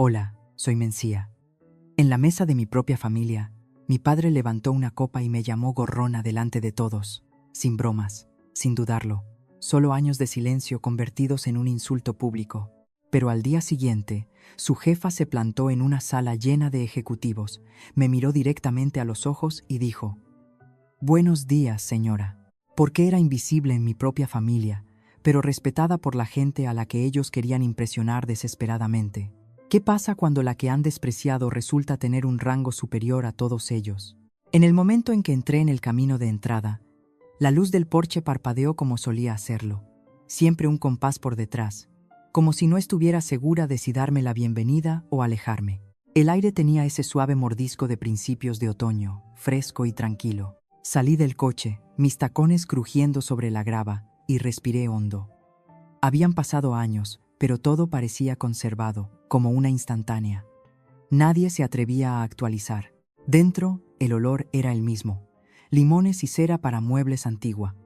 Hola, soy Mencía. En la mesa de mi propia familia, mi padre levantó una copa y me llamó gorrona delante de todos, sin bromas, sin dudarlo, solo años de silencio convertidos en un insulto público. Pero al día siguiente, su jefa se plantó en una sala llena de ejecutivos, me miró directamente a los ojos y dijo: «Buenos días, señora». Porque era invisible en mi propia familia, pero respetada por la gente a la que ellos querían impresionar desesperadamente. ¿Qué pasa cuando la que han despreciado resulta tener un rango superior a todos ellos? En el momento en que entré en el camino de entrada, la luz del porche parpadeó como solía hacerlo, siempre un compás por detrás, como si no estuviera segura de si darme la bienvenida o alejarme. El aire tenía ese suave mordisco de principios de otoño, fresco y tranquilo. Salí del coche, mis tacones crujiendo sobre la grava, y respiré hondo. Habían pasado años, pero todo parecía conservado, como una instantánea. Nadie se atrevía a actualizar. Dentro, el olor era el mismo: limones y cera para muebles antigua.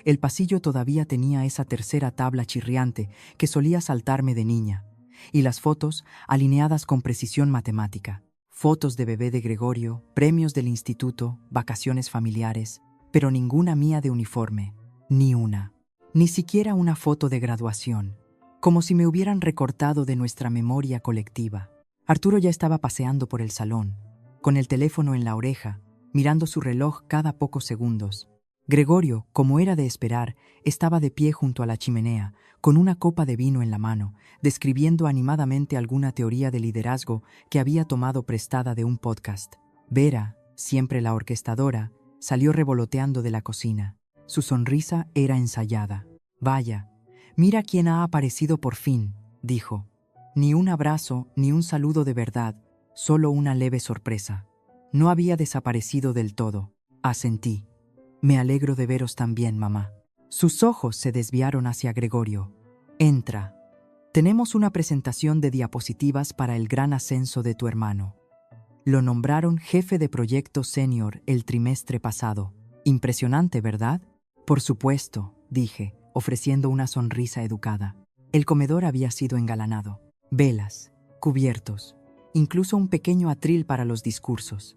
El pasillo todavía tenía esa tercera tabla chirriante que solía saltarme de niña, y las fotos alineadas con precisión matemática. Fotos de bebé de Gregorio, premios del instituto, vacaciones familiares, pero ninguna mía de uniforme, ni una. Ni siquiera una foto de graduación, como si me hubieran recortado de nuestra memoria colectiva. Arturo ya estaba paseando por el salón, con el teléfono en la oreja, mirando su reloj cada pocos segundos. Gregorio, como era de esperar, estaba de pie junto a la chimenea, con una copa de vino en la mano, describiendo animadamente alguna teoría de liderazgo que había tomado prestada de un podcast. Vera, siempre la orquestadora, salió revoloteando de la cocina. Su sonrisa era ensayada. «Vaya, mira quién ha aparecido por fin», dijo. Ni un abrazo, ni un saludo de verdad, solo una leve sorpresa. No había desaparecido del todo. Asentí. «Me alegro de veros también, mamá». Sus ojos se desviaron hacia Gregorio. «Entra. Tenemos una presentación de diapositivas para el gran ascenso de tu hermano. Lo nombraron jefe de proyecto senior el trimestre pasado. Impresionante, ¿verdad?» «Por supuesto», dije, ofreciendo una sonrisa educada. El comedor había sido engalanado. Velas, cubiertos, incluso un pequeño atril para los discursos.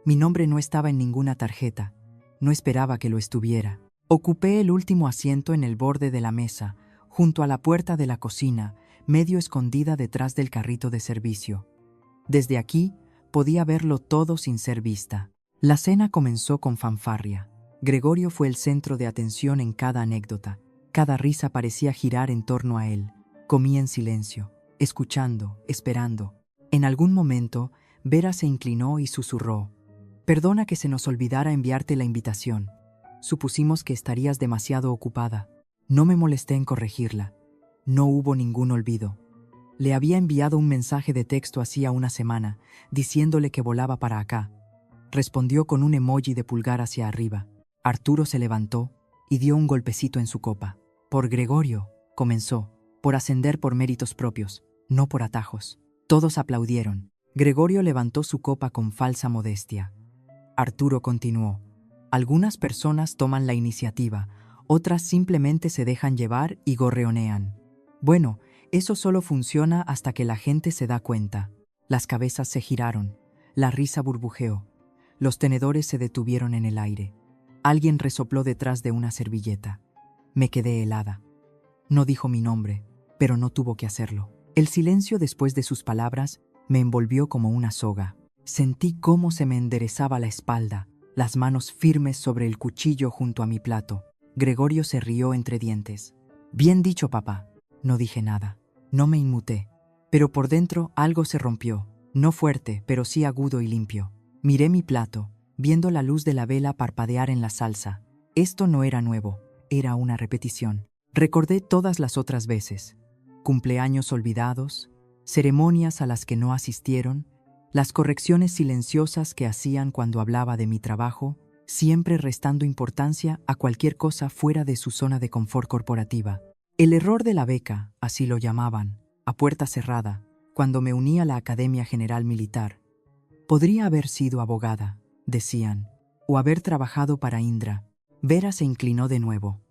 Mi nombre no estaba en ninguna tarjeta. No esperaba que lo estuviera. Ocupé el último asiento en el borde de la mesa, junto a la puerta de la cocina, medio escondida detrás del carrito de servicio. Desde aquí podía verlo todo sin ser vista. La cena comenzó con fanfarria. Gregorio fue el centro de atención en cada anécdota. Cada risa parecía girar en torno a él. Comí en silencio, escuchando, esperando. En algún momento, Vera se inclinó y susurró: «Perdona que se nos olvidara enviarte la invitación. Supusimos que estarías demasiado ocupada». No me molesté en corregirla. No hubo ningún olvido. Le había enviado un mensaje de texto hacía una semana, diciéndole que volaba para acá. Respondió con un emoji de pulgar hacia arriba. Arturo se levantó y dio un golpecito en su copa. «Por Gregorio», comenzó, «por ascender por méritos propios, no por atajos». Todos aplaudieron. Gregorio levantó su copa con falsa modestia. Arturo continuó: «Algunas personas toman la iniciativa, otras simplemente se dejan llevar y gorreonean. Bueno, eso solo funciona hasta que la gente se da cuenta». Las cabezas se giraron, la risa burbujeó, los tenedores se detuvieron en el aire. Alguien resopló detrás de una servilleta. Me quedé helada. No dijo mi nombre, pero no tuvo que hacerlo. El silencio después de sus palabras me envolvió como una soga. Sentí cómo se me enderezaba la espalda, las manos firmes sobre el cuchillo junto a mi plato. Gregorio se rió entre dientes. «Bien dicho, papá». No dije nada. No me inmuté. Pero por dentro algo se rompió. No fuerte, pero sí agudo y limpio. Miré mi plato, viendo la luz de la vela parpadear en la salsa. Esto no era nuevo, era una repetición. Recordé todas las otras veces: cumpleaños olvidados, ceremonias a las que no asistieron, las correcciones silenciosas que hacían cuando hablaba de mi trabajo, siempre restando importancia a cualquier cosa fuera de su zona de confort corporativa. El error de la beca, así lo llamaban, a puerta cerrada, cuando me uní a la Academia General Militar. Podría haber sido abogada, decían, o haber trabajado para Indra. Vera se inclinó de nuevo.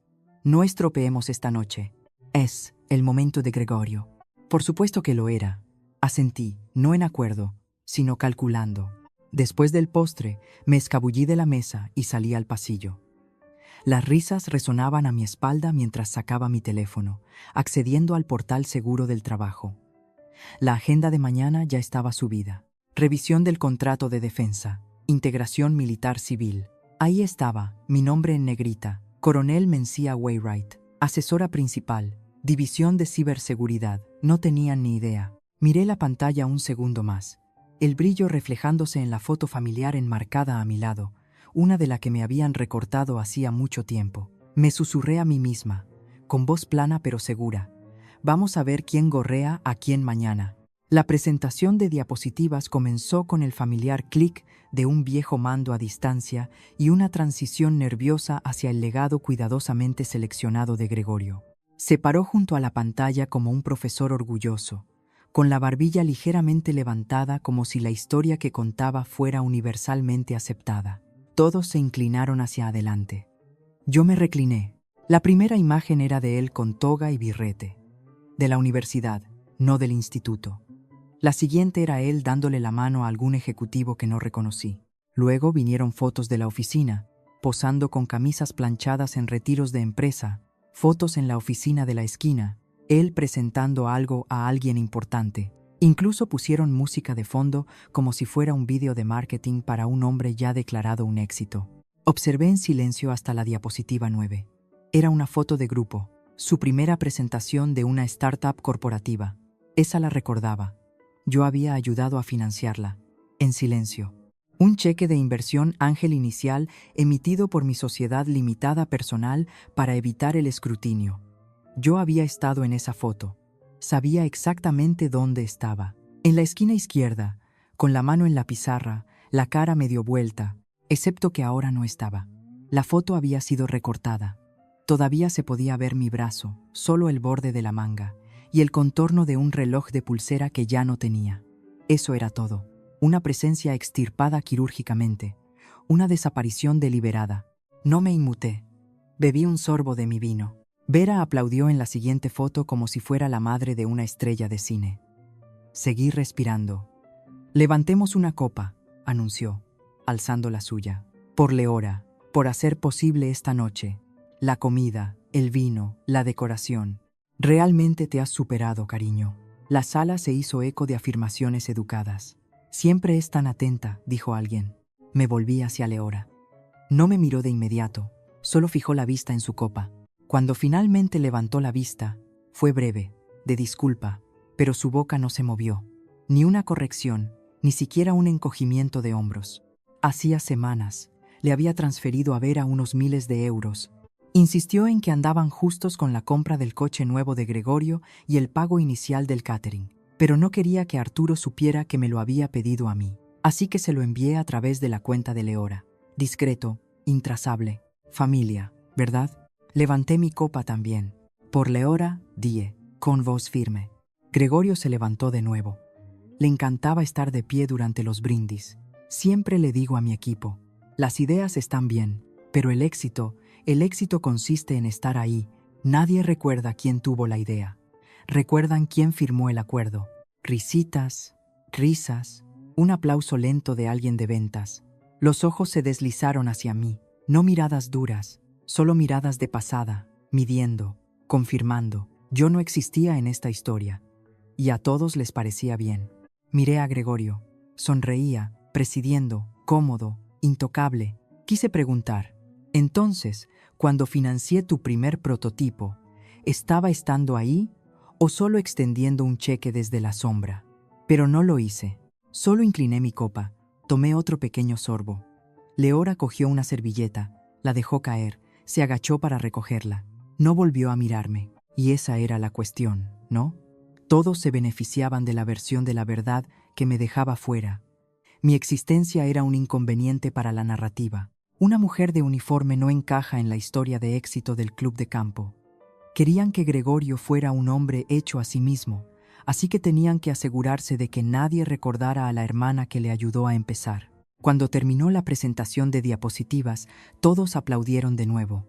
«No estropeemos esta noche. Es el momento de Gregorio». Por supuesto que lo era. Asentí, no en acuerdo, sino calculando. Después del postre, me escabullí de la mesa y salí al pasillo. Las risas resonaban a mi espalda mientras sacaba mi teléfono, accediendo al portal seguro del trabajo. La agenda de mañana ya estaba subida. Revisión del contrato de defensa. Integración militar civil. Ahí estaba, mi nombre en negrita. Coronel Mencía Wainwright. Asesora principal. División de ciberseguridad. No tenían ni idea. Miré la pantalla un segundo más. El brillo reflejándose en la foto familiar enmarcada a mi lado, una de la que me habían recortado hacía mucho tiempo. Me susurré a mí misma, con voz plana pero segura. Vamos a ver quién gorrea a quién mañana. La presentación de diapositivas comenzó con el familiar clic de un viejo mando a distancia y una transición nerviosa hacia el legado cuidadosamente seleccionado de Gregorio. Se paró junto a la pantalla como un profesor orgulloso, con la barbilla ligeramente levantada como si la historia que contaba fuera universalmente aceptada. Todos se inclinaron hacia adelante. Yo me recliné. La primera imagen era de él con toga y birrete. De la universidad, no del instituto. La siguiente era él dándole la mano a algún ejecutivo que no reconocí. Luego vinieron fotos de la oficina, posando con camisas planchadas en retiros de empresa, fotos en la oficina de la esquina, él presentando algo a alguien importante. Incluso pusieron música de fondo como si fuera un vídeo de marketing para un hombre ya declarado un éxito. Observé en silencio hasta la diapositiva 9. Era una foto de grupo, su primera presentación de una startup corporativa. Esa la recordaba. Yo había ayudado a financiarla. En silencio. Un cheque de inversión ángel inicial emitido por mi sociedad limitada personal para evitar el escrutinio. Yo había estado en esa foto. Sabía exactamente dónde estaba. En la esquina izquierda, con la mano en la pizarra, la cara medio vuelta, excepto que ahora no estaba. La foto había sido recortada. Todavía se podía ver mi brazo, solo el borde de la manga, y el contorno de un reloj de pulsera que ya no tenía. Eso era todo. Una presencia extirpada quirúrgicamente. Una desaparición deliberada. No me inmuté. Bebí un sorbo de mi vino. Vera aplaudió en la siguiente foto como si fuera la madre de una estrella de cine. Seguí respirando. Levantemos una copa, anunció, alzando la suya. Por Leora, por hacer posible esta noche. La comida, el vino, la decoración. Realmente te has superado, cariño. La sala se hizo eco de afirmaciones educadas. Siempre es tan atenta, dijo alguien. Me volví hacia Leora. No me miró de inmediato, solo fijó la vista en su copa. Cuando finalmente levantó la vista, fue breve, de disculpa, pero su boca no se movió. Ni una corrección, ni siquiera un encogimiento de hombros. Hacía semanas, le había transferido a Vera unos miles de euros. Insistió en que andaban justos con la compra del coche nuevo de Gregorio y el pago inicial del catering, pero no quería que Arturo supiera que me lo había pedido a mí, así que se lo envié a través de la cuenta de Leora. Discreto, intrazable, familia, ¿verdad? Levanté mi copa también. Por Leora, dije, con voz firme. Gregorio se levantó de nuevo. Le encantaba estar de pie durante los brindis. Siempre le digo a mi equipo, las ideas están bien, pero el éxito consiste en estar ahí. Nadie recuerda quién tuvo la idea. Recuerdan quién firmó el acuerdo. Risitas, risas, un aplauso lento de alguien de ventas. Los ojos se deslizaron hacia mí, no miradas duras, solo miradas de pasada, midiendo, confirmando. Yo no existía en esta historia. Y a todos les parecía bien. Miré a Gregorio. Sonreía, presidiendo, cómodo, intocable. Quise preguntar. Entonces, cuando financié tu primer prototipo, ¿estaba estando ahí o solo extendiendo un cheque desde la sombra? Pero no lo hice. Solo incliné mi copa, tomé otro pequeño sorbo. Leora cogió una servilleta, la dejó caer, se agachó para recogerla. No volvió a mirarme. Y esa era la cuestión, ¿no? Todos se beneficiaban de la versión de la verdad que me dejaba fuera. Mi existencia era un inconveniente para la narrativa. Una mujer de uniforme no encaja en la historia de éxito del club de campo. Querían que Gregorio fuera un hombre hecho a sí mismo, así que tenían que asegurarse de que nadie recordara a la hermana que le ayudó a empezar. Cuando terminó la presentación de diapositivas, todos aplaudieron de nuevo.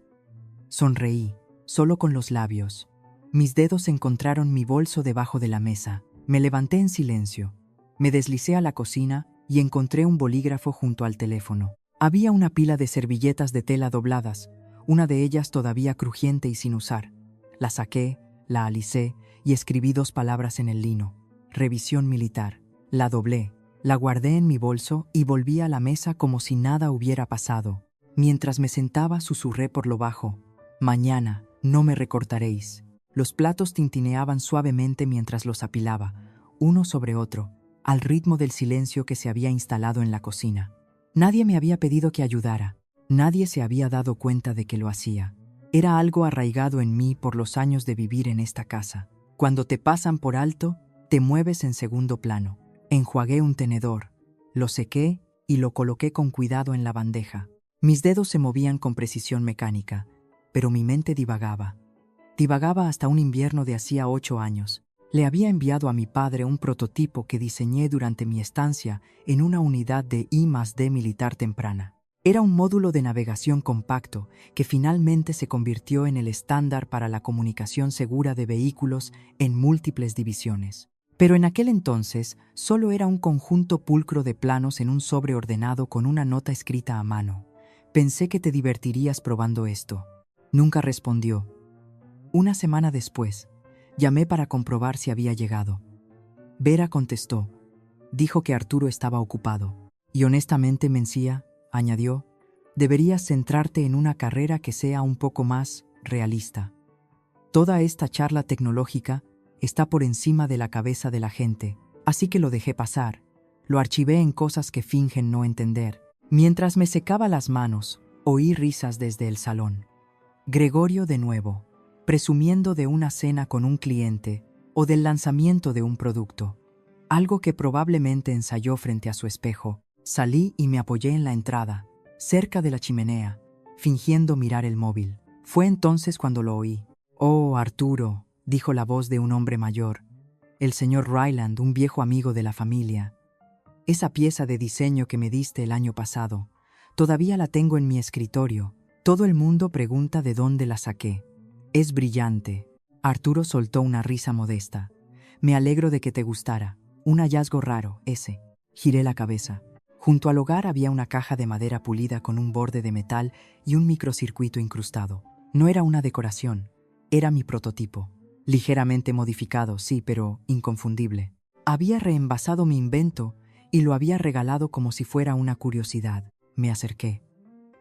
Sonreí, solo con los labios. Mis dedos encontraron mi bolso debajo de la mesa. Me levanté en silencio. Me deslicé a la cocina y encontré un bolígrafo junto al teléfono. Había una pila de servilletas de tela dobladas, una de ellas todavía crujiente y sin usar. La saqué, la alicé y escribí 2 palabras en el lino. Revisión militar. La doblé, la guardé en mi bolso y volví a la mesa como si nada hubiera pasado. Mientras me sentaba, susurré por lo bajo: mañana no me recortaréis. Los platos tintineaban suavemente mientras los apilaba, uno sobre otro, al ritmo del silencio que se había instalado en la cocina. Nadie me había pedido que ayudara, nadie se había dado cuenta de que lo hacía. Era algo arraigado en mí por los años de vivir en esta casa. Cuando te pasan por alto, te mueves en segundo plano. Enjuagué un tenedor, lo sequé y lo coloqué con cuidado en la bandeja. Mis dedos se movían con precisión mecánica, pero mi mente divagaba. Divagaba hasta un invierno de hacía 8 años. Le había enviado a mi padre un prototipo que diseñé durante mi estancia en una unidad de I+D militar temprana. Era un módulo de navegación compacto que finalmente se convirtió en el estándar para la comunicación segura de vehículos en múltiples divisiones. Pero en aquel entonces solo era un conjunto pulcro de planos en un sobre ordenado con una nota escrita a mano. Pensé que te divertirías probando esto. Nunca respondió. Una semana después, llamé para comprobar si había llegado. Vera contestó. Dijo que Arturo estaba ocupado. Y honestamente, Mencía, añadió, deberías centrarte en una carrera que sea un poco más realista. Toda esta charla tecnológica está por encima de la cabeza de la gente, así que lo dejé pasar. Lo archivé en cosas que fingen no entender. Mientras me secaba las manos, oí risas desde el salón. Gregorio de nuevo, presumiendo de una cena con un cliente o del lanzamiento de un producto. Algo que probablemente ensayó frente a su espejo. Salí y me apoyé en la entrada, cerca de la chimenea, fingiendo mirar el móvil. Fue entonces cuando lo oí. «Oh, Arturo», dijo la voz de un hombre mayor. «El señor Ryland, un viejo amigo de la familia. Esa pieza de diseño que me diste el año pasado, todavía la tengo en mi escritorio. Todo el mundo pregunta de dónde la saqué. Es brillante». Arturo soltó una risa modesta. «Me alegro de que te gustara. Un hallazgo raro, ese». Giré la cabeza. Junto al hogar había una caja de madera pulida con un borde de metal y un microcircuito incrustado. No era una decoración, era mi prototipo. Ligeramente modificado, sí, pero inconfundible. Había reenvasado mi invento y lo había regalado como si fuera una curiosidad. Me acerqué.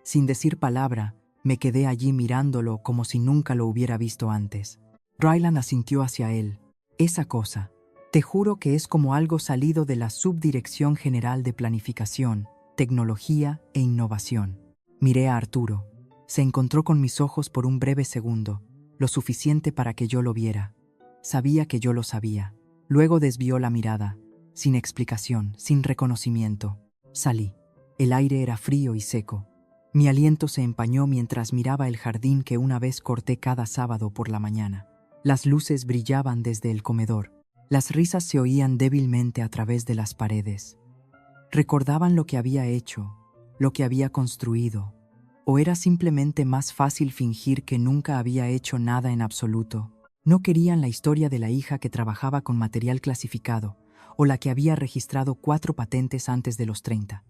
Sin decir palabra, me quedé allí mirándolo como si nunca lo hubiera visto antes. Ryland asintió hacia él. «Esa cosa. Te juro que es como algo salido de la Subdirección General de Planificación, Tecnología e Innovación». Miré a Arturo. Se encontró con mis ojos por un breve segundo, lo suficiente para que yo lo viera. Sabía que yo lo sabía. Luego desvió la mirada, sin explicación, sin reconocimiento. Salí. El aire era frío y seco. Mi aliento se empañó mientras miraba el jardín que una vez corté cada sábado por la mañana. Las luces brillaban desde el comedor. Las risas se oían débilmente a través de las paredes. Recordaban lo que había hecho, lo que había construido, o era simplemente más fácil fingir que nunca había hecho nada en absoluto. No querían la historia de la hija que trabajaba con material clasificado, o la que había registrado 4 patentes antes de los 30.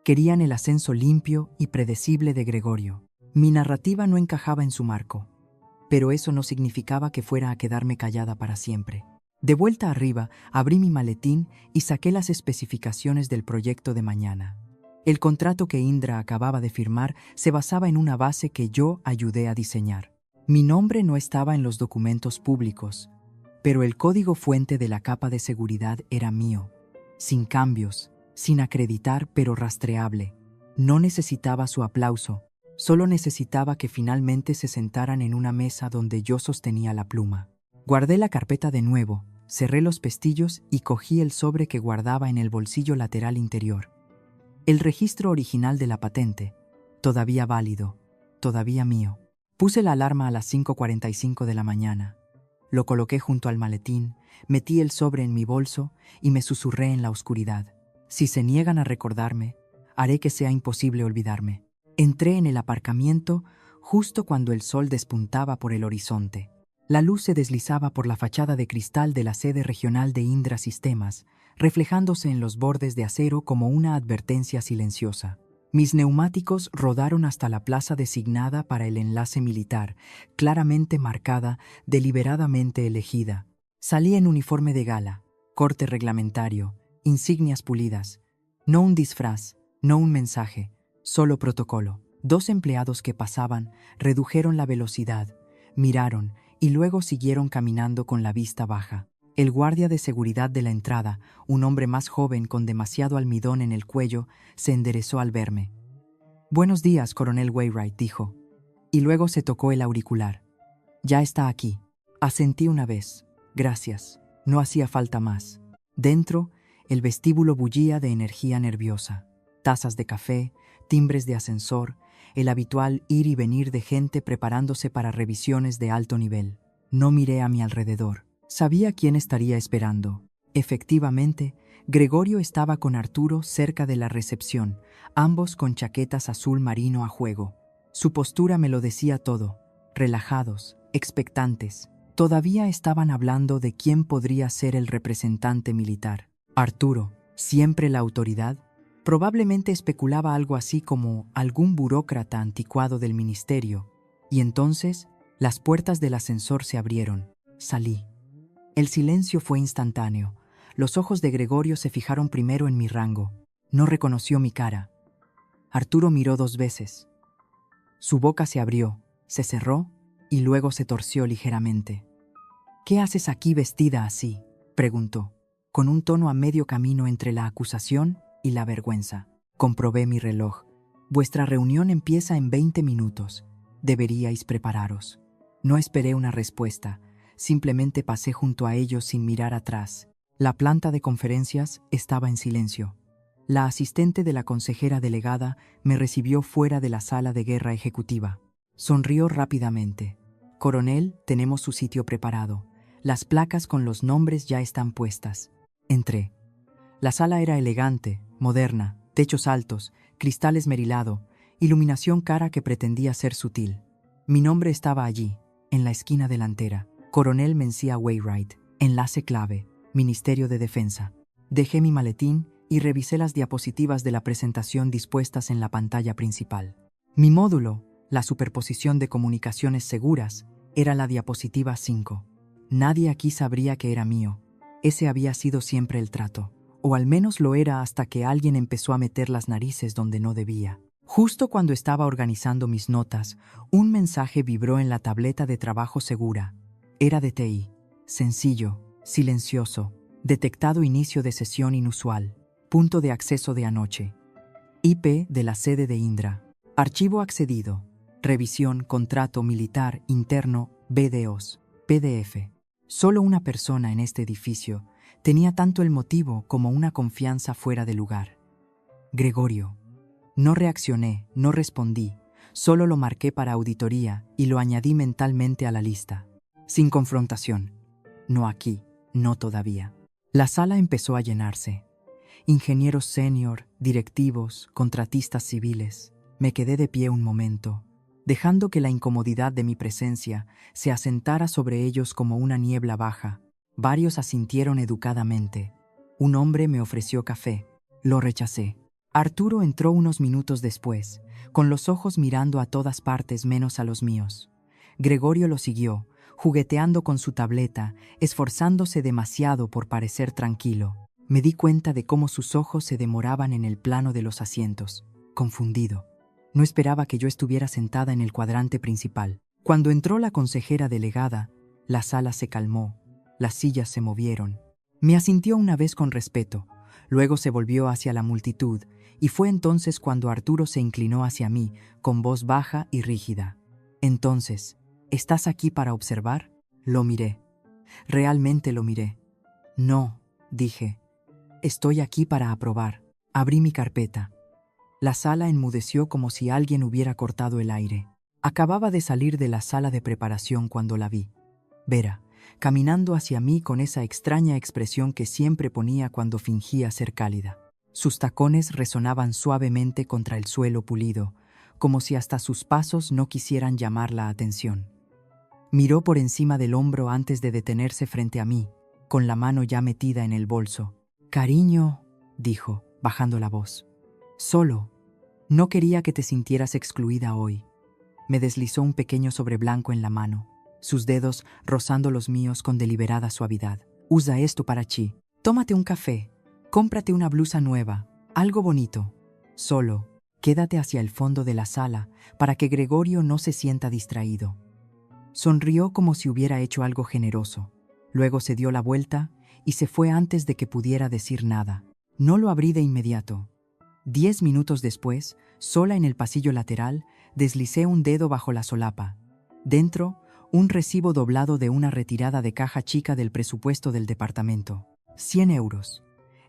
Querían el ascenso limpio y predecible de Gregorio. Mi narrativa no encajaba en su marco, pero eso no significaba que fuera a quedarme callada para siempre. De vuelta arriba, abrí mi maletín y saqué las especificaciones del proyecto de mañana. El contrato que Indra acababa de firmar se basaba en una base que yo ayudé a diseñar. Mi nombre no estaba en los documentos públicos, pero el código fuente de la capa de seguridad era mío, sin cambios, sin acreditar, pero rastreable. No necesitaba su aplauso, solo necesitaba que finalmente se sentaran en una mesa donde yo sostenía la pluma. Guardé la carpeta de nuevo, cerré los pestillos y cogí el sobre que guardaba en el bolsillo lateral interior. El registro original de la patente, todavía válido, todavía mío. Puse la alarma a las 5:45 de la mañana. Lo coloqué junto al maletín, metí el sobre en mi bolso y me susurré en la oscuridad. Si se niegan a recordarme, haré que sea imposible olvidarme. Entré en el aparcamiento justo cuando el sol despuntaba por el horizonte. La luz se deslizaba por la fachada de cristal de la sede regional de Indra Sistemas, reflejándose en los bordes de acero como una advertencia silenciosa. Mis neumáticos rodaron hasta la plaza designada para el enlace militar, claramente marcada, deliberadamente elegida. Salí en uniforme de gala, corte reglamentario, insignias pulidas. No un disfraz, no un mensaje, solo protocolo. 2 empleados que pasaban redujeron la velocidad, miraron y luego siguieron caminando con la vista baja. El guardia de seguridad de la entrada, un hombre más joven con demasiado almidón en el cuello, se enderezó al verme. «Buenos días, coronel Wainwright», dijo, y luego se tocó el auricular. «Ya está aquí». Asentí una vez. «Gracias. No hacía falta más». Dentro, el vestíbulo bullía de energía nerviosa. Tazas de café, timbres de ascensor, el habitual ir y venir de gente preparándose para revisiones de alto nivel. No miré a mi alrededor. Sabía quién estaría esperando. Efectivamente, Gregorio estaba con Arturo cerca de la recepción, ambos con chaquetas azul marino a juego. Su postura me lo decía todo. Relajados, expectantes. Todavía estaban hablando de quién podría ser el representante militar. Arturo, siempre la autoridad, probablemente especulaba algo así como algún burócrata anticuado del ministerio. Y entonces, las puertas del ascensor se abrieron. Salí. El silencio fue instantáneo. Los ojos de Gregorio se fijaron primero en mi rango. No reconoció mi cara. Arturo miró 2 veces. Su boca se abrió, se cerró y luego se torció ligeramente. «¿Qué haces aquí vestida así?», preguntó, con un tono a medio camino entre la acusación y la vergüenza. Comprobé mi reloj. «Vuestra reunión empieza en 20 minutos. Deberíais prepararos». No esperé una respuesta. Simplemente pasé junto a ellos sin mirar atrás. La planta de conferencias estaba en silencio. La asistente de la consejera delegada me recibió fuera de la sala de guerra ejecutiva. Sonrió rápidamente. «Coronel, tenemos su sitio preparado. Las placas con los nombres ya están puestas». Entré. La sala era elegante, moderna, techos altos, cristal esmerilado, iluminación cara que pretendía ser sutil. Mi nombre estaba allí, en la esquina delantera. Coronel Mencía Wainwright, enlace clave, Ministerio de Defensa. Dejé mi maletín y revisé las diapositivas de la presentación dispuestas en la pantalla principal. Mi módulo, la superposición de comunicaciones seguras, era la diapositiva 5. Nadie aquí sabría que era mío. Ese había sido siempre el trato. O al menos lo era hasta que alguien empezó a meter las narices donde no debía. Justo cuando estaba organizando mis notas, un mensaje vibró en la tableta de trabajo segura. Era de TI. Sencillo, silencioso. Detectado inicio de sesión inusual. Punto de acceso de anoche. IP de la sede de Indra. Archivo accedido. Revisión, contrato militar interno, BDOs. PDF. Solo una persona en este edificio tenía tanto el motivo como una confianza fuera de lugar. Gregorio. No reaccioné, no respondí, solo lo marqué para auditoría y lo añadí mentalmente a la lista. Sin confrontación. No aquí, no todavía. La sala empezó a llenarse. Ingenieros senior, directivos, contratistas civiles. Me quedé de pie un momento, dejando que la incomodidad de mi presencia se asentara sobre ellos como una niebla baja. Varios asintieron educadamente. Un hombre me ofreció café. Lo rechacé. Arturo entró unos minutos después, con los ojos mirando a todas partes menos a los míos. Gregorio lo siguió, jugueteando con su tableta, esforzándose demasiado por parecer tranquilo. Me di cuenta de cómo sus ojos se demoraban en el plano de los asientos, confundido. No esperaba que yo estuviera sentada en el cuadrante principal. Cuando entró la consejera delegada, la sala se calmó, las sillas se movieron. Me asintió una vez con respeto, luego se volvió hacia la multitud, y fue entonces cuando Arturo se inclinó hacia mí, con voz baja y rígida. «Entonces, ¿estás aquí para observar?». Lo miré. Realmente lo miré. «No», dije. «Estoy aquí para aprobar». Abrí mi carpeta. La sala enmudeció como si alguien hubiera cortado el aire. Acababa de salir de la sala de preparación cuando la vi. Vera, caminando hacia mí con esa extraña expresión que siempre ponía cuando fingía ser cálida. Sus tacones resonaban suavemente contra el suelo pulido, como si hasta sus pasos no quisieran llamar la atención. Miró por encima del hombro antes de detenerse frente a mí, con la mano ya metida en el bolso. «Cariño», dijo, bajando la voz. «Solo. No quería que te sintieras excluida hoy». Me deslizó un pequeño sobre blanco en la mano, sus dedos rozando los míos con deliberada suavidad. «Usa esto para Chi. Tómate un café. Cómprate una blusa nueva. Algo bonito. Solo. Quédate hacia el fondo de la sala para que Gregorio no se sienta distraído». Sonrió como si hubiera hecho algo generoso. Luego se dio la vuelta y se fue antes de que pudiera decir nada. No lo abrí de inmediato. 10 minutos después, sola en el pasillo lateral, deslicé un dedo bajo la solapa. Dentro, un recibo doblado de una retirada de caja chica del presupuesto del departamento. 100 euros.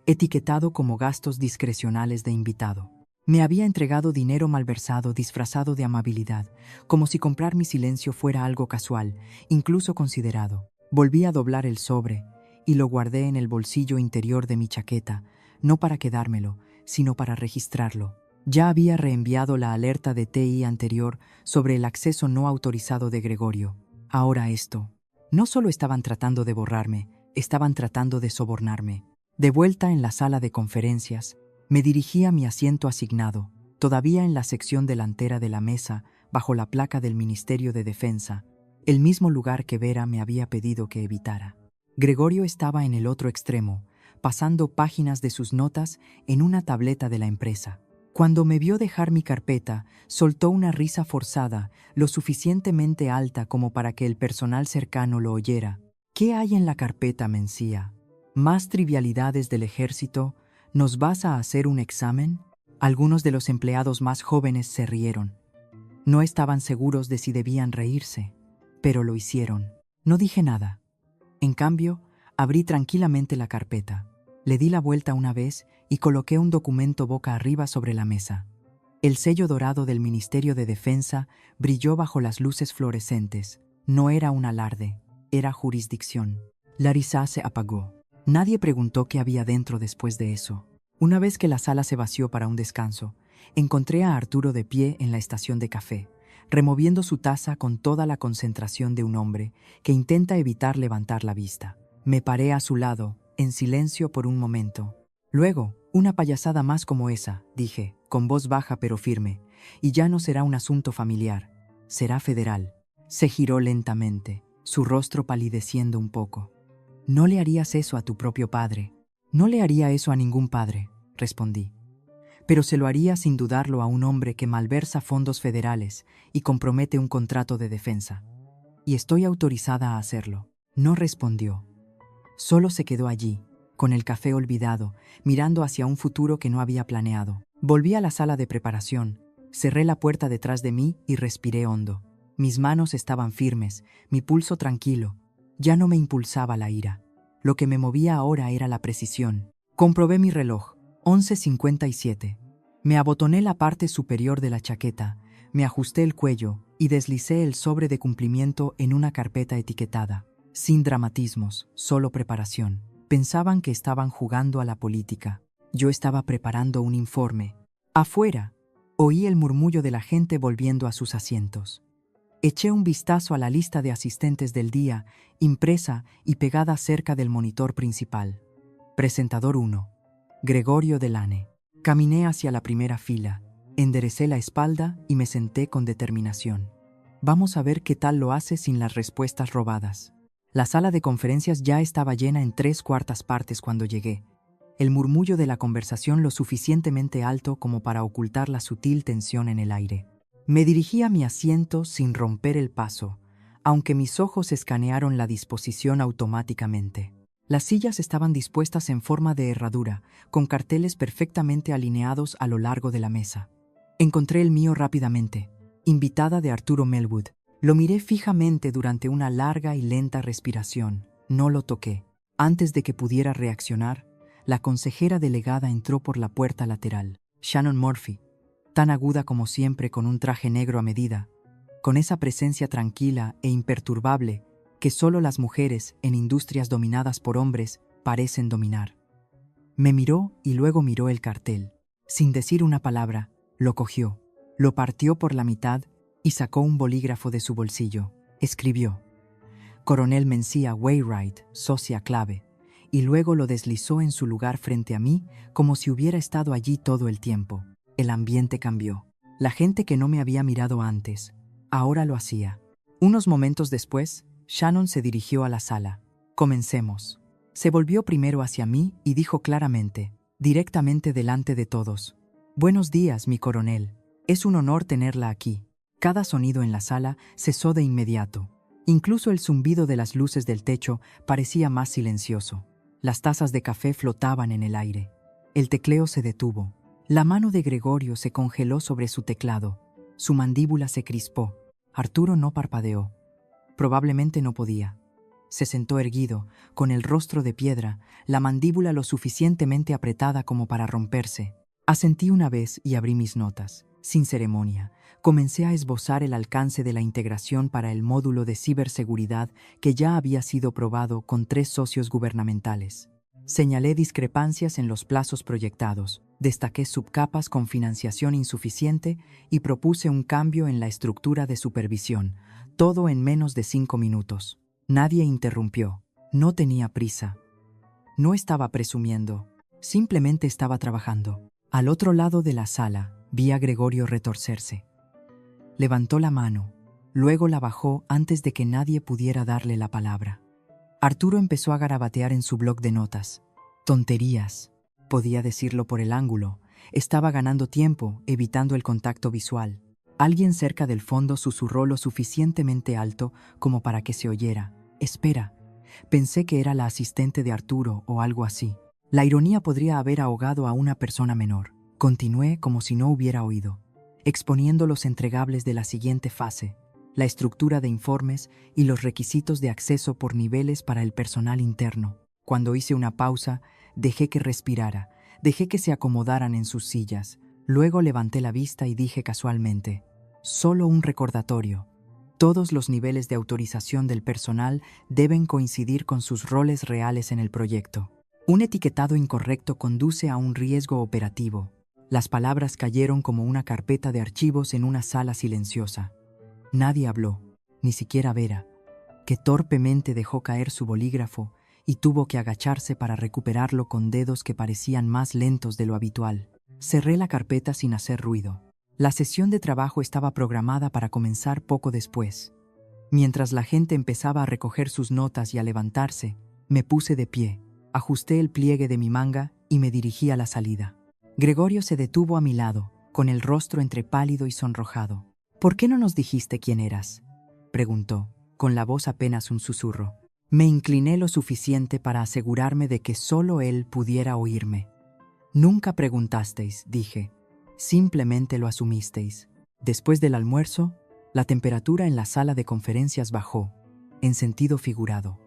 Etiquetado como gastos discrecionales de invitado. Me había entregado dinero malversado disfrazado de amabilidad, como si comprar mi silencio fuera algo casual, incluso considerado. Volví a doblar el sobre y lo guardé en el bolsillo interior de mi chaqueta, no para quedármelo, sino para registrarlo. Ya había reenviado la alerta de TI anterior sobre el acceso no autorizado de Gregorio. Ahora esto. No solo estaban tratando de borrarme, estaban tratando de sobornarme. De vuelta en la sala de conferencias, me dirigí a mi asiento asignado, todavía en la sección delantera de la mesa, bajo la placa del Ministerio de Defensa, el mismo lugar que Vera me había pedido que evitara. Gregorio estaba en el otro extremo, pasando páginas de sus notas en una tableta de la empresa. Cuando me vio dejar mi carpeta, soltó una risa forzada, lo suficientemente alta como para que el personal cercano lo oyera. «¿Qué hay en la carpeta, Mencía? ¿Más trivialidades del ejército? ¿Nos vas a hacer un examen?» Algunos de los empleados más jóvenes se rieron. No estaban seguros de si debían reírse, pero lo hicieron. No dije nada. En cambio, abrí tranquilamente la carpeta. Le di la vuelta una vez y coloqué un documento boca arriba sobre la mesa. El sello dorado del Ministerio de Defensa brilló bajo las luces fluorescentes. No era un alarde, era jurisdicción. La risa se apagó. Nadie preguntó qué había dentro después de eso. Una vez que la sala se vació para un descanso, encontré a Arturo de pie en la estación de café, removiendo su taza con toda la concentración de un hombre que intenta evitar levantar la vista. Me paré a su lado, en silencio por un momento. Luego, una payasada más como esa, dije, con voz baja pero firme, y ya no será un asunto familiar, será federal. Se giró lentamente, su rostro palideciendo un poco. «No le harías eso a tu propio padre». «No le haría eso a ningún padre», respondí. «Pero se lo haría sin dudarlo a un hombre que malversa fondos federales y compromete un contrato de defensa. Y estoy autorizada a hacerlo». No respondió. Solo se quedó allí, con el café olvidado, mirando hacia un futuro que no había planeado. Volví a la sala de preparación, cerré la puerta detrás de mí y respiré hondo. Mis manos estaban firmes, mi pulso tranquilo. Ya no me impulsaba la ira. Lo que me movía ahora era la precisión. Comprobé mi reloj, 11:57. Me abotoné la parte superior de la chaqueta, me ajusté el cuello y deslicé el sobre de cumplimiento en una carpeta etiquetada. Sin dramatismos, solo preparación. Pensaban que estaban jugando a la política. Yo estaba preparando un informe. Afuera, oí el murmullo de la gente volviendo a sus asientos. Eché un vistazo a la lista de asistentes del día, impresa y pegada cerca del monitor principal. Presentador 1. Gregorio Delane. Caminé hacia la primera fila, enderecé la espalda y me senté con determinación. Vamos a ver qué tal lo hace sin las respuestas robadas. La sala de conferencias ya estaba llena en 3/4 partes cuando llegué. El murmullo de la conversación lo suficientemente alto como para ocultar la sutil tensión en el aire. Me dirigí a mi asiento sin romper el paso, aunque mis ojos escanearon la disposición automáticamente. Las sillas estaban dispuestas en forma de herradura, con carteles perfectamente alineados a lo largo de la mesa. Encontré el mío rápidamente, invitada de Arturo Melwood. Lo miré fijamente durante una larga y lenta respiración. No lo toqué. Antes de que pudiera reaccionar, la consejera delegada entró por la puerta lateral. Shannon Murphy, tan aguda como siempre con un traje negro a medida, con esa presencia tranquila e imperturbable que solo las mujeres en industrias dominadas por hombres parecen dominar. Me miró y luego miró el cartel. Sin decir una palabra, lo cogió, lo partió por la mitad y sacó un bolígrafo de su bolsillo. Escribió: Coronel Mencía Wainwright, socia clave, y luego lo deslizó en su lugar frente a mí como si hubiera estado allí todo el tiempo. El ambiente cambió. La gente que no me había mirado antes, ahora lo hacía. Unos momentos después, Shannon se dirigió a la sala. Comencemos. Se volvió primero hacia mí y dijo claramente, directamente delante de todos: Buenos días, mi coronel. Es un honor tenerla aquí. Cada sonido en la sala cesó de inmediato. Incluso el zumbido de las luces del techo parecía más silencioso. Las tazas de café flotaban en el aire. El tecleo se detuvo. La mano de Gregorio se congeló sobre su teclado. Su mandíbula se crispó. Arturo no parpadeó. Probablemente no podía. Se sentó erguido, con el rostro de piedra, la mandíbula lo suficientemente apretada como para romperse. Asentí una vez y abrí mis notas. Sin ceremonia, comencé a esbozar el alcance de la integración para el módulo de ciberseguridad que ya había sido probado con 3 socios gubernamentales. Señalé discrepancias en los plazos proyectados, destaqué subcapas con financiación insuficiente y propuse un cambio en la estructura de supervisión, todo en menos de 5 minutos. Nadie interrumpió. No tenía prisa. No estaba presumiendo. Simplemente estaba trabajando. Al otro lado de la sala, vi a Gregorio retorcerse. Levantó la mano, luego la bajó antes de que nadie pudiera darle la palabra. Arturo empezó a garabatear en su bloc de notas. Tonterías. Podía decirlo por el ángulo. Estaba ganando tiempo, evitando el contacto visual. Alguien cerca del fondo susurró lo suficientemente alto como para que se oyera. Espera. Pensé que era la asistente de Arturo o algo así. La ironía podría haber ahogado a una persona menor. Continué como si no hubiera oído, exponiendo los entregables de la siguiente fase, la estructura de informes y los requisitos de acceso por niveles para el personal interno. Cuando hice una pausa, dejé que respirara, dejé que se acomodaran en sus sillas. Luego levanté la vista y dije casualmente: solo un recordatorio. Todos los niveles de autorización del personal deben coincidir con sus roles reales en el proyecto. Un etiquetado incorrecto conduce a un riesgo operativo. Las palabras cayeron como una carpeta de archivos en una sala silenciosa. Nadie habló, ni siquiera Vera, que torpemente dejó caer su bolígrafo y tuvo que agacharse para recuperarlo con dedos que parecían más lentos de lo habitual. Cerré la carpeta sin hacer ruido. La sesión de trabajo estaba programada para comenzar poco después. Mientras la gente empezaba a recoger sus notas y a levantarse, me puse de pie, ajusté el pliegue de mi manga y me dirigí a la salida. Gregorio se detuvo a mi lado, con el rostro entre pálido y sonrojado. ¿Por qué no nos dijiste quién eras?, preguntó, con la voz apenas un susurro. Me incliné lo suficiente para asegurarme de que solo él pudiera oírme. Nunca preguntasteis, dije. Simplemente lo asumisteis. Después del almuerzo, la temperatura en la sala de conferencias bajó, en sentido figurado.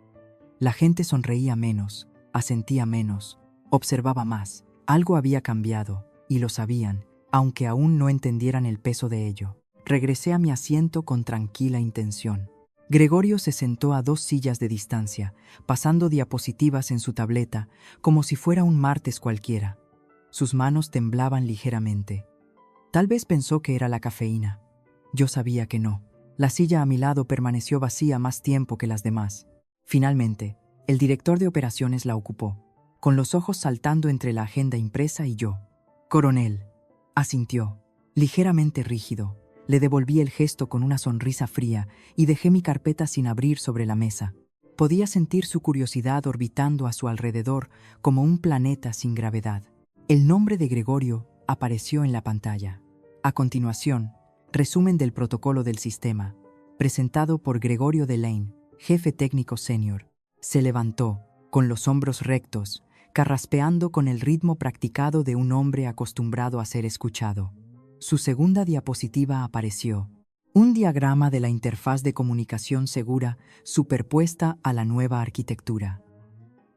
La gente sonreía menos, asentía menos, observaba más. Algo había cambiado, y lo sabían, aunque aún no entendieran el peso de ello. Regresé a mi asiento con tranquila intención. Gregorio se sentó a 2 sillas de distancia, pasando diapositivas en su tableta, como si fuera un martes cualquiera. Sus manos temblaban ligeramente. Tal vez pensó que era la cafeína. Yo sabía que no. La silla a mi lado permaneció vacía más tiempo que las demás. Finalmente, el director de operaciones la ocupó, con los ojos saltando entre la agenda impresa y yo. Coronel, asintió, ligeramente rígido. Le devolví el gesto con una sonrisa fría y dejé mi carpeta sin abrir sobre la mesa. Podía sentir su curiosidad orbitando a su alrededor como un planeta sin gravedad. El nombre de Gregorio apareció en la pantalla. A continuación, resumen del protocolo del sistema, presentado por Gregorio Delaine, jefe técnico senior. Se levantó, con los hombros rectos, carraspeando con el ritmo practicado de un hombre acostumbrado a ser escuchado. Su segunda diapositiva apareció, un diagrama de la interfaz de comunicación segura superpuesta a la nueva arquitectura.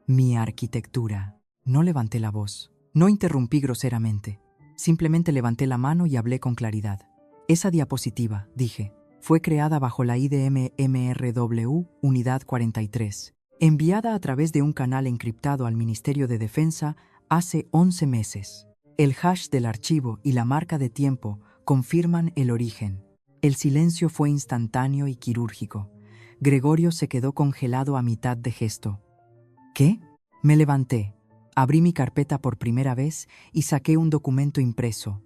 Mi arquitectura. No levanté la voz, no interrumpí groseramente, simplemente levanté la mano y hablé con claridad. Esa diapositiva, dije, fue creada bajo la IDM MRW Unidad 43, enviada a través de un canal encriptado al Ministerio de Defensa hace 11 meses. El hash del archivo y la marca de tiempo confirman el origen. El silencio fue instantáneo y quirúrgico. Gregorio se quedó congelado a mitad de gesto. ¿Qué? Me levanté, abrí mi carpeta por primera vez y saqué un documento impreso.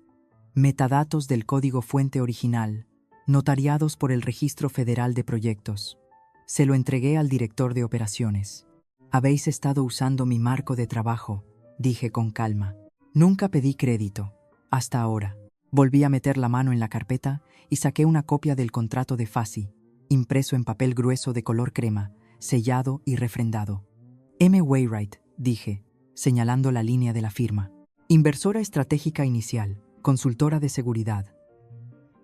Metadatos del código fuente original, notariados por el Registro Federal de Proyectos. Se lo entregué al director de operaciones. Habéis estado usando mi marco de trabajo, dije con calma. Nunca pedí crédito, hasta ahora. Volví a meter la mano en la carpeta y saqué una copia del contrato de FASI, impreso en papel grueso de color crema, sellado y refrendado. M. Wainwright, dije, señalando la línea de la firma. Inversora estratégica inicial, consultora de seguridad.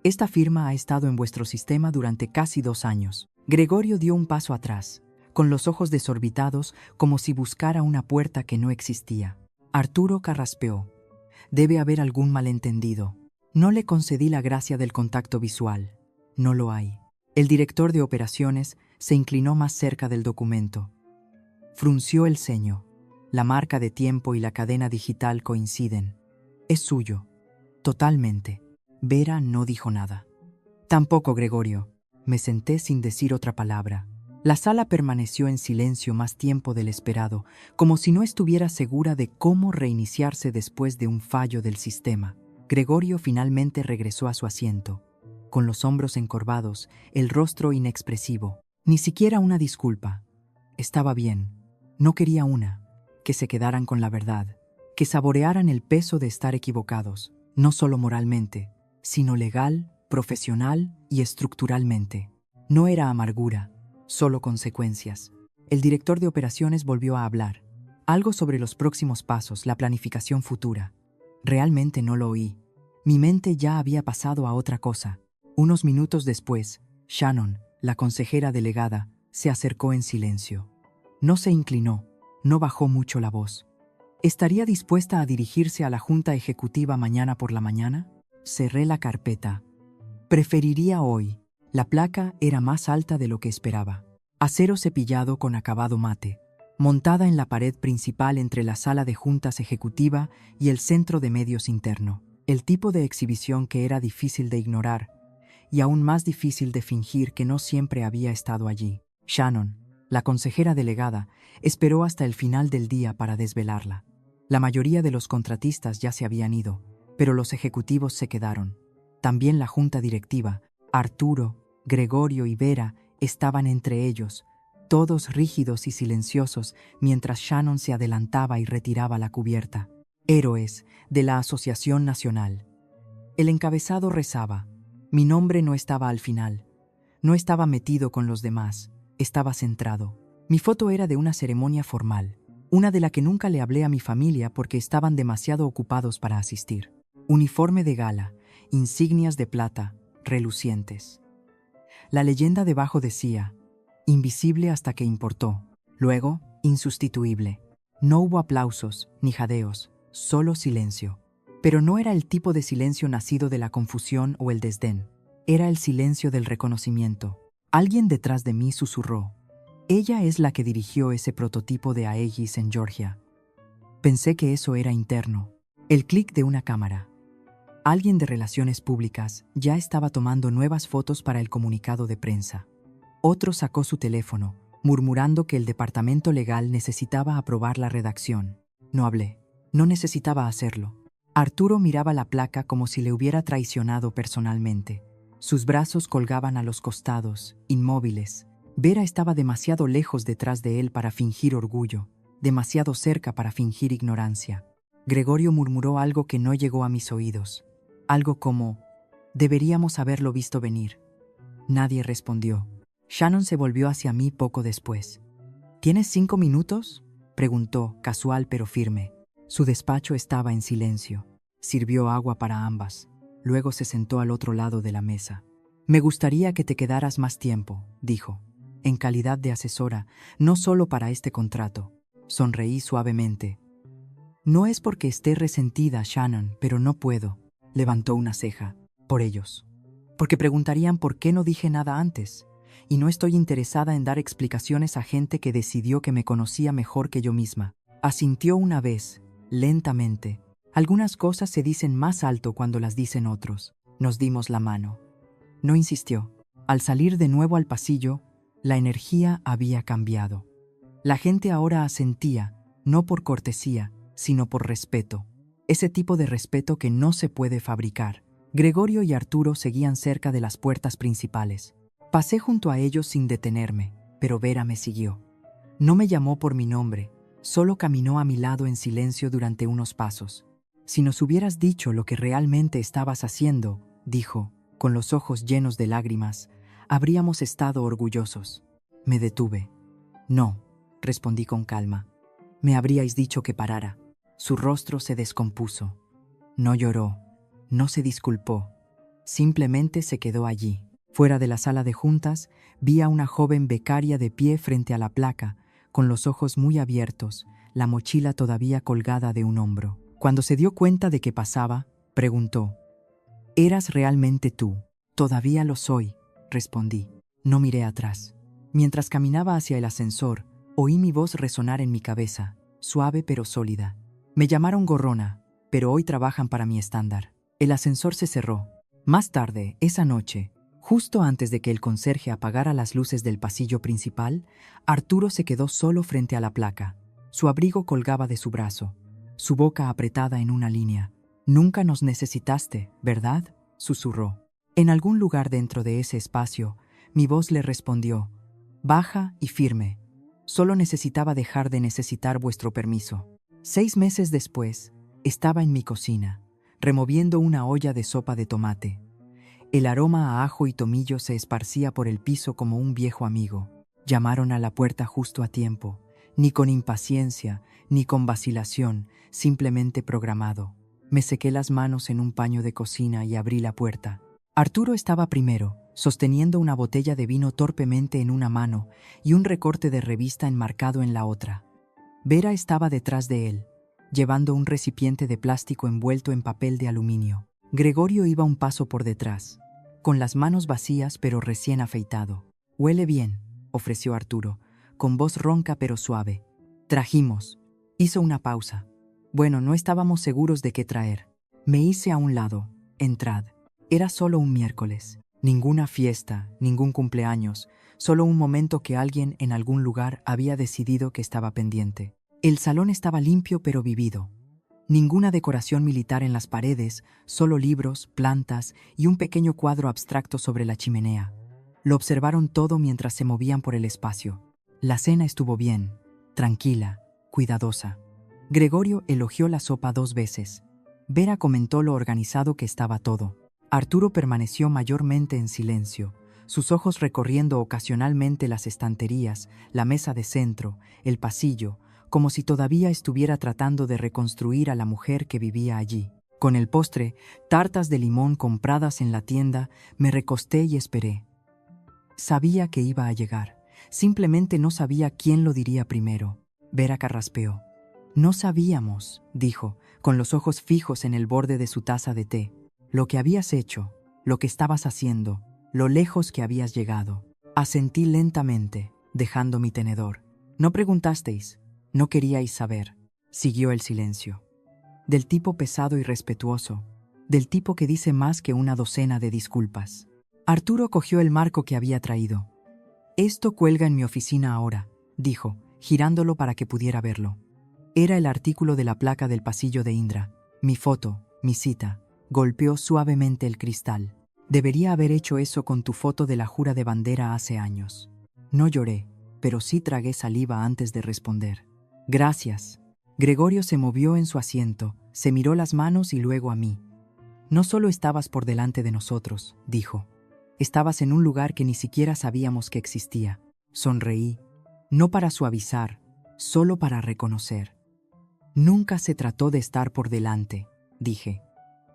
Esta firma ha estado en vuestro sistema durante casi 2 años. Gregorio dio un paso atrás, con los ojos desorbitados como si buscara una puerta que no existía. Arturo carraspeó. Debe haber algún malentendido. No le concedí la gracia del contacto visual. No lo hay. El director de operaciones se inclinó más cerca del documento. Frunció el ceño. La marca de tiempo y la cadena digital coinciden. Es suyo. Totalmente. Vera no dijo nada. Tampoco Gregorio. Me senté sin decir otra palabra. La sala permaneció en silencio más tiempo del esperado, como si no estuviera segura de cómo reiniciarse después de un fallo del sistema. Gregorio finalmente regresó a su asiento, con los hombros encorvados, el rostro inexpresivo. Ni siquiera una disculpa. Estaba bien. No quería una. Que se quedaran con la verdad. Que saborearan el peso de estar equivocados, no solo moralmente, sino legal, profesional y estructuralmente. No era amargura, solo consecuencias. El director de operaciones volvió a hablar. Algo sobre los próximos pasos, la planificación futura. Realmente no lo oí. Mi mente ya había pasado a otra cosa. Unos minutos después, Shannon, la consejera delegada, se acercó en silencio. No se inclinó, no bajó mucho la voz. ¿Estaría dispuesta a dirigirse a la Junta Ejecutiva mañana por la mañana? Cerré la carpeta. Preferiría hoy. La placa era más alta de lo que esperaba. Acero cepillado con acabado mate, montada en la pared principal entre la sala de juntas ejecutiva y el centro de medios interno. El tipo de exhibición que era difícil de ignorar y aún más difícil de fingir que no siempre había estado allí. Shannon, la consejera delegada, esperó hasta el final del día para desvelarla. La mayoría de los contratistas ya se habían ido, pero los ejecutivos se quedaron. También la junta directiva, Arturo, Gregorio y Vera estaban entre ellos, todos rígidos y silenciosos mientras Shannon se adelantaba y retiraba la cubierta. Héroes de la Asociación Nacional. El encabezado rezaba. Mi nombre no estaba al final. No estaba metido con los demás. Estaba centrado. Mi foto era de una ceremonia formal, una de la que nunca le hablé a mi familia porque estaban demasiado ocupados para asistir. Uniforme de gala, insignias de plata, relucientes. La leyenda debajo decía, invisible hasta que importó, luego, insustituible. No hubo aplausos ni jadeos, solo silencio. Pero no era el tipo de silencio nacido de la confusión o el desdén. Era el silencio del reconocimiento. Alguien detrás de mí susurró. Ella es la que dirigió ese prototipo de Aegis en Georgia. Pensé que eso era interno. El clic de una cámara. Alguien de relaciones públicas ya estaba tomando nuevas fotos para el comunicado de prensa. Otro sacó su teléfono, murmurando que el departamento legal necesitaba aprobar la redacción. No hablé. No necesitaba hacerlo. Arturo miraba la placa como si le hubiera traicionado personalmente. Sus brazos colgaban a los costados, inmóviles. Vera estaba demasiado lejos detrás de él para fingir orgullo, demasiado cerca para fingir ignorancia. Gregorio murmuró algo que no llegó a mis oídos. Algo como, deberíamos haberlo visto venir. Nadie respondió. Shannon se volvió hacia mí poco después. ¿Tienes 5 minutos? Preguntó, casual pero firme. Su despacho estaba en silencio. Sirvió agua para ambas. Luego se sentó al otro lado de la mesa. Me gustaría que te quedaras más tiempo, dijo, en calidad de asesora, no solo para este contrato. Sonreí suavemente. No es porque esté resentida, Shannon, pero no puedo. Levantó una ceja. Por ellos. Porque preguntarían por qué no dije nada antes. Y no estoy interesada en dar explicaciones a gente que decidió que me conocía mejor que yo misma. Asintió una vez, lentamente. Algunas cosas se dicen más alto cuando las dicen otros. Nos dimos la mano. No insistió. Al salir de nuevo al pasillo, La energía había cambiado. La gente ahora asentía, no por cortesía, sino por respeto. Ese tipo de respeto que no se puede fabricar. Gregorio y Arturo seguían cerca de las puertas principales. Pasé junto a ellos sin detenerme, pero Vera me siguió. No me llamó por mi nombre, solo caminó a mi lado en silencio durante unos pasos. Si nos hubieras dicho lo que realmente estabas haciendo, dijo, con los ojos llenos de lágrimas, habríamos estado orgullosos. Me detuve. No, respondí con calma. Me habríais dicho que parara. Su rostro se descompuso. No lloró, no se disculpó. Simplemente se quedó allí. Fuera de la sala de juntas, vi a una joven becaria de pie frente a la placa, con los ojos muy abiertos, la mochila todavía colgada de un hombro. Cuando se dio cuenta de que pasaba, preguntó: ¿Eras realmente tú? Todavía lo soy, respondí. No miré atrás. Mientras caminaba hacia el ascensor, oí mi voz resonar en mi cabeza, suave pero sólida. Me llamaron gorrona, pero hoy trabajan para mi estándar. El ascensor se cerró. Más tarde, esa noche, justo antes de que el conserje apagara las luces del pasillo principal, Arturo se quedó solo frente a la placa. Su abrigo colgaba de su brazo, su boca apretada en una línea. «Nunca nos necesitaste, ¿verdad?», susurró. En algún lugar dentro de ese espacio, mi voz le respondió, baja y firme: «Solo necesitaba dejar de necesitar vuestro permiso». 6 meses después, estaba en mi cocina, removiendo una olla de sopa de tomate. El aroma a ajo y tomillo se esparcía por el piso como un viejo amigo. Llamaron a la puerta justo a tiempo, ni con impaciencia, ni con vacilación, simplemente programado. Me sequé las manos en un paño de cocina y abrí la puerta. Arturo estaba primero, sosteniendo una botella de vino torpemente en una mano y un recorte de revista enmarcado en la otra. Vera estaba detrás de él, llevando un recipiente de plástico envuelto en papel de aluminio. Gregorio iba un paso por detrás, con las manos vacías pero recién afeitado. «Huele bien», ofreció Arturo, con voz ronca pero suave. «Trajimos». Hizo una pausa. «Bueno, no estábamos seguros de qué traer». Me hice a un lado. «Entrad». Era solo un miércoles. Ninguna fiesta, ningún cumpleaños, solo un momento que alguien en algún lugar había decidido que estaba pendiente. El salón estaba limpio pero vivido. Ninguna decoración militar en las paredes, solo libros, plantas y un pequeño cuadro abstracto sobre la chimenea. Lo observaron todo mientras se movían por el espacio. La cena estuvo bien, tranquila, cuidadosa. Gregorio elogió la sopa 2 veces. Vera comentó lo organizado que estaba todo. Arturo permaneció mayormente en silencio, sus ojos recorriendo ocasionalmente las estanterías, la mesa de centro, el pasillo, como si todavía estuviera tratando de reconstruir a la mujer que vivía allí. Con el postre, tartas de limón compradas en la tienda, me recosté y esperé. Sabía que iba a llegar, simplemente no sabía quién lo diría primero. Vera carraspeó. «No sabíamos», dijo, con los ojos fijos en el borde de su taza de té, «lo que habías hecho, lo que estabas haciendo, lo lejos que habías llegado». Asentí lentamente, dejando mi tenedor. «No preguntasteis, no queríais saber». Siguió el silencio. Del tipo pesado y respetuoso, del tipo que dice más que una docena de disculpas. Arturo cogió el marco que había traído. «Esto cuelga en mi oficina ahora», dijo, girándolo para que pudiera verlo. Era el artículo de la placa del pasillo de Indra, mi foto, mi cita. Golpeó suavemente el cristal. «Debería haber hecho eso con tu foto de la jura de bandera hace años». No lloré, pero sí tragué saliva antes de responder. «Gracias». Gregorio se movió en su asiento, se miró las manos y luego a mí. «No solo estabas por delante de nosotros», dijo. «Estabas en un lugar que ni siquiera sabíamos que existía». Sonreí, no para suavizar, solo para reconocer. «Nunca se trató de estar por delante», dije.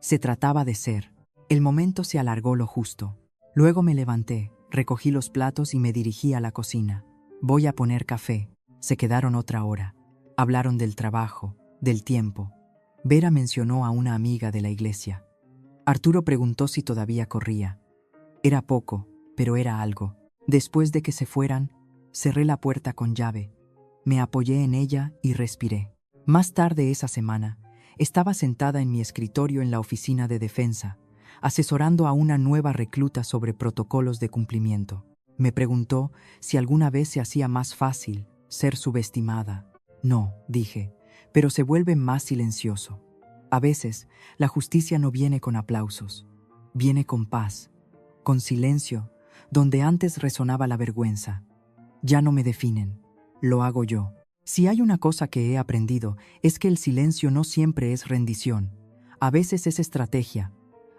«Se trataba de ser». El momento se alargó lo justo. Luego me levanté, recogí los platos y me dirigí a la cocina. «Voy a poner café». Se quedaron otra hora. Hablaron del trabajo, del tiempo. Vera mencionó a una amiga de la iglesia. Arturo preguntó si todavía corría. Era poco, pero era algo. Después de que se fueran, cerré la puerta con llave. Me apoyé en ella y respiré. Más tarde esa semana, estaba sentada en mi escritorio en la oficina de defensa, asesorando a una nueva recluta sobre protocolos de cumplimiento. Me preguntó si alguna vez se hacía más fácil ser subestimada. No, dije, pero se vuelve más silencioso. A veces, la justicia no viene con aplausos, viene con paz, con silencio, donde antes resonaba la vergüenza. Ya no me definen, lo hago yo. Si hay una cosa que he aprendido, es que el silencio no siempre es rendición. A veces es estrategia,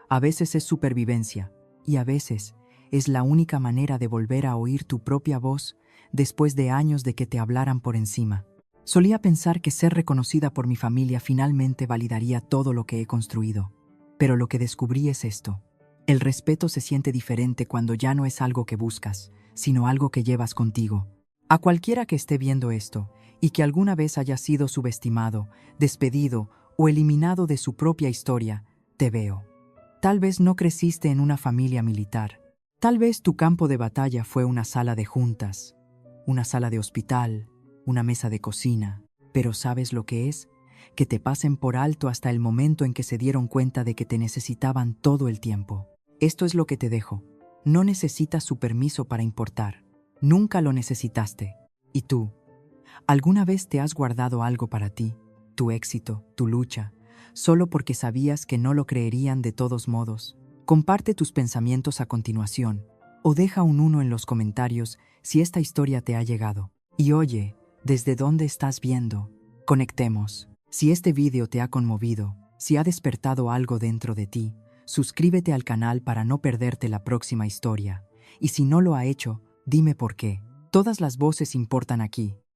a veces es supervivencia, y a veces es la única manera de volver a oír tu propia voz después de años de que te hablaran por encima. Solía pensar que ser reconocida por mi familia finalmente validaría todo lo que he construido. Pero lo que descubrí es esto. El respeto se siente diferente cuando ya no es algo que buscas, sino algo que llevas contigo. A cualquiera que esté viendo esto, y que alguna vez haya sido subestimado, despedido o eliminado de su propia historia, te veo. Tal vez no creciste en una familia militar. Tal vez tu campo de batalla fue una sala de juntas, una sala de hospital, una mesa de cocina. Pero ¿sabes lo que es? Que te pasen por alto hasta el momento en que se dieron cuenta de que te necesitaban todo el tiempo. Esto es lo que te dejo. No necesitas su permiso para importar. Nunca lo necesitaste. ¿Y tú? ¿Alguna vez te has guardado algo para ti, tu éxito, tu lucha, solo porque sabías que no lo creerían de todos modos? Comparte tus pensamientos a continuación, o deja un 1 en los comentarios si esta historia te ha llegado. Y oye, ¿desde dónde estás viendo? Conectemos. Si este video te ha conmovido, si ha despertado algo dentro de ti, suscríbete al canal para no perderte la próxima historia. Y si no lo ha hecho, dime por qué. Todas las voces importan aquí.